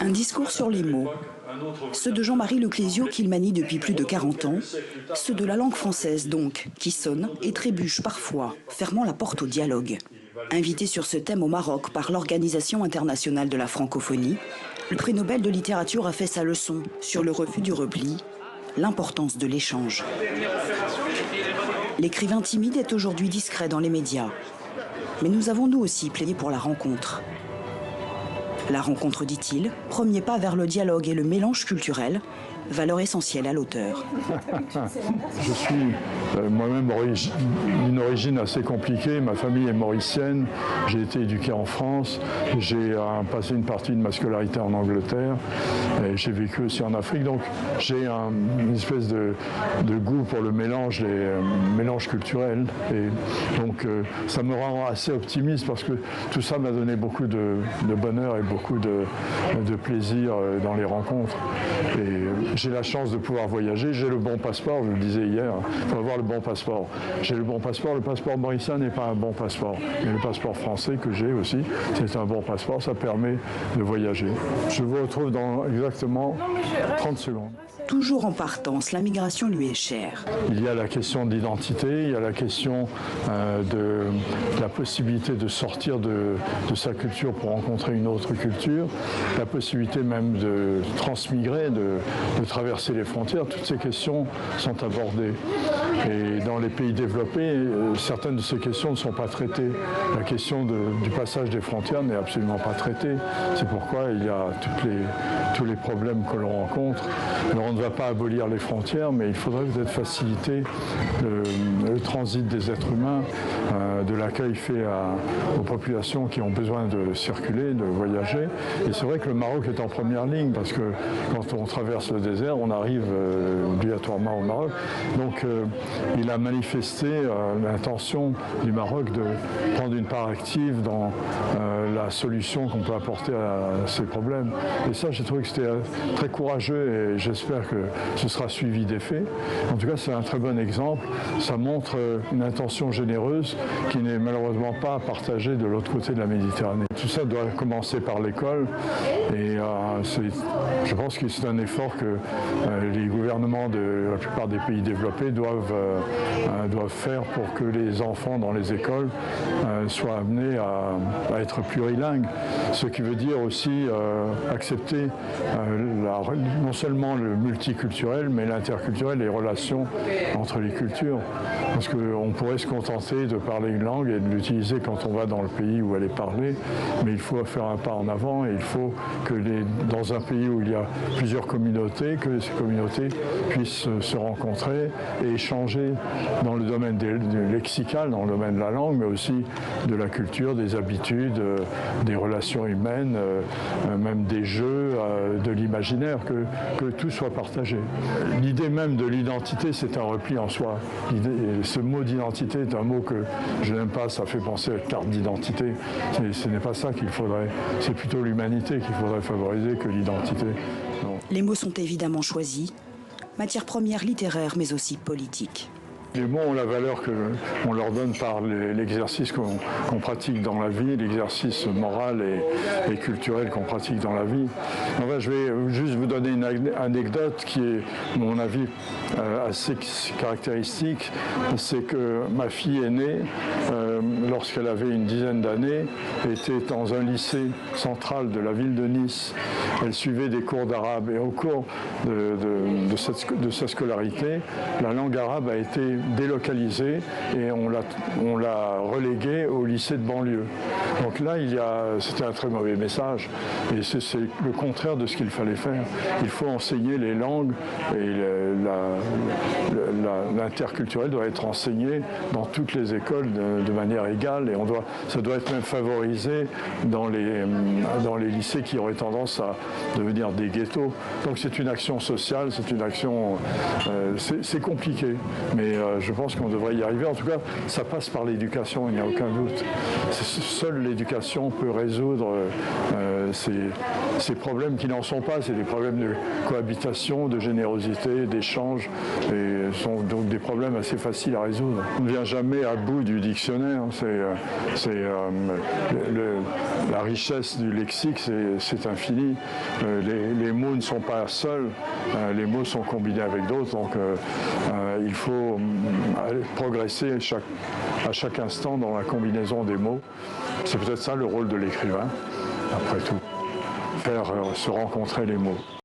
Un discours sur les mots, ceux de Jean-Marie Leclésio qu'il manie depuis plus de 40 ans, ceux de la langue française donc, qui sonnent et trébuchent parfois, fermant la porte au dialogue. Invité sur ce thème au Maroc par l'Organisation internationale de la francophonie, le prix Nobel de littérature a fait sa leçon sur le refus du repli, l'importance de l'échange. L'écrivain timide est aujourd'hui discret dans les médias. Mais nous avons nous aussi plaidé pour la rencontre. La rencontre, dit-il, premier pas vers le dialogue et le mélange culturel, valeur essentielle à l'auteur. Je suis moi-même d'une origine assez compliquée. Ma famille est mauricienne. J'ai été éduqué en France. J'ai passé une partie de ma scolarité en Angleterre. J'ai vécu aussi en Afrique. Donc j'ai une espèce de goût pour le mélange, les mélanges culturels. Et donc ça me rend assez optimiste parce que tout ça m'a donné beaucoup de bonheur et beaucoup de plaisir dans les rencontres. Et j'ai la chance de pouvoir voyager, j'ai le bon passeport, je le disais hier, il faut avoir le bon passeport. J'ai le bon passeport, le passeport mauricien n'est pas un bon passeport, mais le passeport français que j'ai aussi, c'est un bon passeport, ça permet de voyager. Je vous retrouve dans exactement 30 secondes. Toujours en partance, la migration lui est chère. Il y a la question de l'identité, il y a la question de la possibilité de sortir de sa culture pour rencontrer une autre culture, la possibilité même de transmigrer, de traverser les frontières. Toutes ces questions sont abordées. Et dans les pays développés, certaines de ces questions ne sont pas traitées. La question du passage des frontières n'est absolument pas traitée. C'est pourquoi il y a tous les problèmes que l'on rencontre. Alors on ne va pas abolir les frontières, mais il faudrait peut-être faciliter le transit des êtres humains, de l'accueil fait aux populations qui ont besoin de circuler, de voyager. Et c'est vrai que le Maroc est en première ligne, parce que quand on traverse le désert, on arrive obligatoirement au Maroc. Donc il a manifesté l'intention du Maroc de prendre une part active dans la solution qu'on peut apporter à ces problèmes. Et ça, j'ai trouvé que c'était très courageux et j'espère que ce sera suivi des faits. En tout cas, c'est un très bon exemple. Ça montre une intention généreuse qui n'est malheureusement pas partagée de l'autre côté de la Méditerranée. Tout ça doit commencer par l'école et je pense que c'est un effort que les gouvernements de la plupart des pays développés doivent faire pour que les enfants dans les écoles soient amenés à être plurilingues. Ce qui veut dire aussi accepter non seulement le multiculturel, mais l'interculturel, les relations entre les cultures. Parce qu'on pourrait se contenter de parler une langue et de l'utiliser quand on va dans le pays où elle est parlée, mais il faut faire un pas en avant et il faut que dans un pays où il y a plusieurs communautés, que ces communautés puissent se rencontrer et échanger dans le domaine lexical, dans le domaine de la langue, mais aussi de la culture, des habitudes, des relations humaines, même des jeux, de l'imaginaire, que tout soit partagé. L'idée même de l'identité, c'est un repli en soi. Ce mot d'identité est un mot que je n'aime pas, ça fait penser à carte d'identité. Ce n'est pas ça qu'il faudrait, c'est plutôt l'humanité qu'il faudrait favoriser que l'identité. Les mots sont évidemment choisis, matière première littéraire mais aussi politique. Les mots ont la valeur qu'on leur donne par l'exercice qu'on pratique dans la vie, l'exercice moral et culturel qu'on pratique dans la vie. Enfin, je vais juste vous donner une anecdote qui est, à mon avis, assez caractéristique. C'est que ma fille aînée, lorsqu'elle avait une dizaine d'années, était dans un lycée central de la ville de Nice. Elle suivait des cours d'arabe et au cours de sa scolarité, la langue arabe a été délocalisée et on l'a reléguée au lycée de banlieue. Donc là, c'était un très mauvais message et c'est le contraire de ce qu'il fallait faire. Il faut enseigner les langues et l'interculturel doit être enseigné dans toutes les écoles de manière égale et ça doit être même favorisé dans les lycées qui auraient tendance à devenir des ghettos. Donc c'est une action sociale, c'est une action... c'est compliqué, mais je pense qu'on devrait y arriver. En tout cas, ça passe par l'éducation, il n'y a aucun doute. Seule l'éducation peut résoudre ces problèmes qui n'en sont pas. C'est des problèmes de cohabitation, de générosité, d'échange, et sont donc des problèmes assez faciles à résoudre. On ne vient jamais à bout du dictionnaire. La richesse du lexique, c'est infini. Les mots ne sont pas seuls, les mots sont combinés avec d'autres, donc il faut progresser à chaque instant dans la combinaison des mots. C'est peut-être ça le rôle de l'écrivain, après tout, faire se rencontrer les mots.